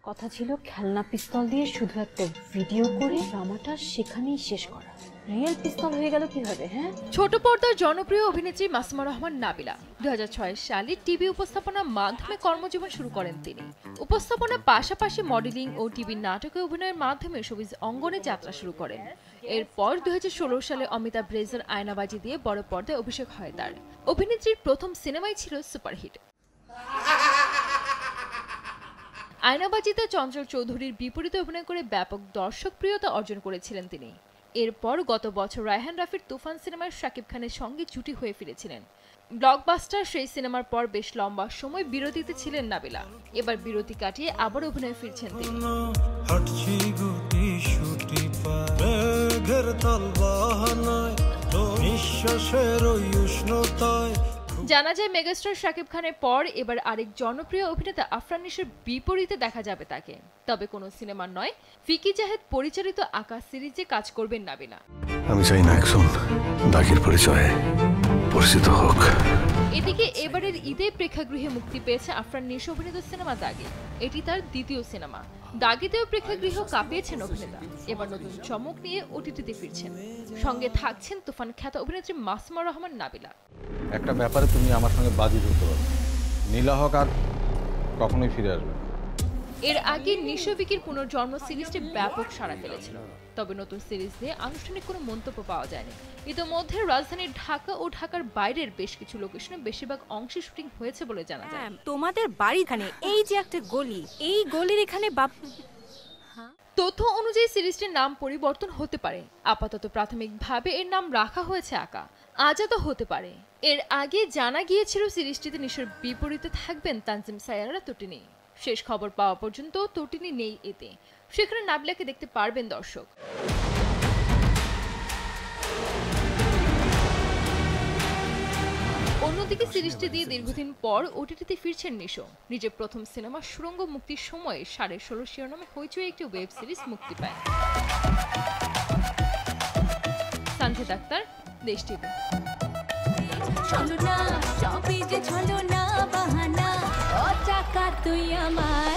কথা ছিল খেলনা পিস্তল দিয়ে শুধু একটা ভিডিও করে ড্রামাটা সেখানেই শেষ করা। রিয়েল পিস্তল হয়ে গেল কিভাবে? হ্যাঁ, ছোট পর্দার জনপ্রিয় অভিনেত্রী মাসুমা রহমান নাবিলা 2006 সালে টিভি উপস্থাপনার মাধ্যমে কর্মজীবন শুরু করেন তিনি। উপস্থাপনার পাশাপাশি মডেলিং ও টিভি নাটকে অভিনয়ের মাধ্যমে শোবিজ অঙ্গনে যাত্রা শুরু করেন। এরপর 2016 সালে অমিতাভ রেজার আয়নাবাজি দিয়ে বড় পর্দায় অভিষেক হয় তার। অভিনেত্রীর প্রথম সিনেমাই ছিল সুপারহিট। আয়নাবাজিতে চঞ্চল চৌধুরীর বিপরীতে অভিনয় করে ব্যাপক দর্শকপ্রিয়তা অর্জন করেছিলেন তিনি। এরপর গত বছর রায়হান রাফির তুফান সিনেমায় শাকিব খানের সঙ্গে জুটি হয়ে ফিরেছিলেন। ব্লকবাস্টার সেই সিনেমার পর বেশ লম্বা সময় বিরতিতে ছিলেন নাবিলা। এবার বিরতি কাটিয়ে আবার অভিনয়ে ফিরছেন তিনি। জানা যায় মেগাস্টার শাকিব খানের পর এবার আরেক জনপ্রিয় অভিনেতা আফরান নিশোর বিপরীতে দেখা যাবে তাকে। তবে কোনো সিনেমার নয়, ফিকি জাহেদ পরিচালিত আকাশ সিরিজে কাজ করবেন নাবিলা। আমি চাই না একজন দাগের পরিচয়ে পরিচিত হোক। এদিকে এবারের ঈদে প্রেক্ষাগৃহে মুক্তি পেয়েছে আফরান নিশো অভিনীত সিনেমা দাগি। এটি তার দ্বিতীয় সিনেমা। দাগিতেও প্রেক্ষাগৃহ কাঁপিয়েছেন অভিনেতা। এবার নতুন চমক নিয়ে ওটিটিতে ফিরছেন। সঙ্গে থাকছেন তুফান খ্যাত অভিনেত্রী মাসুমা রহমান নাবিলা। একটা ব্যাপারে তুমি আমার সঙ্গে বাজি ধরতে পারো, নীলা হক আর কখনোই ফিরে আসবে। এর আগে নিশো ভিকির পুনর্জন্ম সিরিজটি ব্যাপক সাড়া ফেলেছিল। তবে নতুন সিরিজ নিয়ে আনুষ্ঠানিক কোনো মন্তব্য পাওয়া যায়নি। ইতোমধ্যে রাজধানীর ঢাকা ও ঢাকার বাইরের বেশ কিছু লোকেশনে বেশিরভাগ অংশে শুটিং হয়েছে বলে জানা যায়। তোমাদের বাড়িখানে এই যে একটা গলি, এই গলির এখানে তথ্য অনুযায়ী সিরিজটির নাম পরিবর্তন হতে পারে। আপাতত প্রাথমিকভাবে এর নাম রাখা হয়েছে আকা। আজাদও হতে পারে। এর আগে জানা গিয়েছিল সিরিজটিতে নিশোর বিপরীতে থাকবেন তানজিম সায়ারা তটিনী। শেষ খবর পাওয়া পর্যন্ত তটিনী নেই এতে। সেখানে নাবিলাকে দেখতে পারবেন দর্শক। অন্যদিকে সিরিজটি দিয়ে দীর্ঘদিন পর ওটিটিতে ফিরছেন নিশো। নিজের প্রথম সিনেমা সুড়ঙ্গ মুক্তির সময়ে 16.5 শিরোনামে হইচই একটি ওয়েব সিরিজ মুক্তি পায়। সানজিদ আক্তার, দেশ টিভি। চলো না, চপে যে চলো না বাহানা, ও টাকা তুই আমার।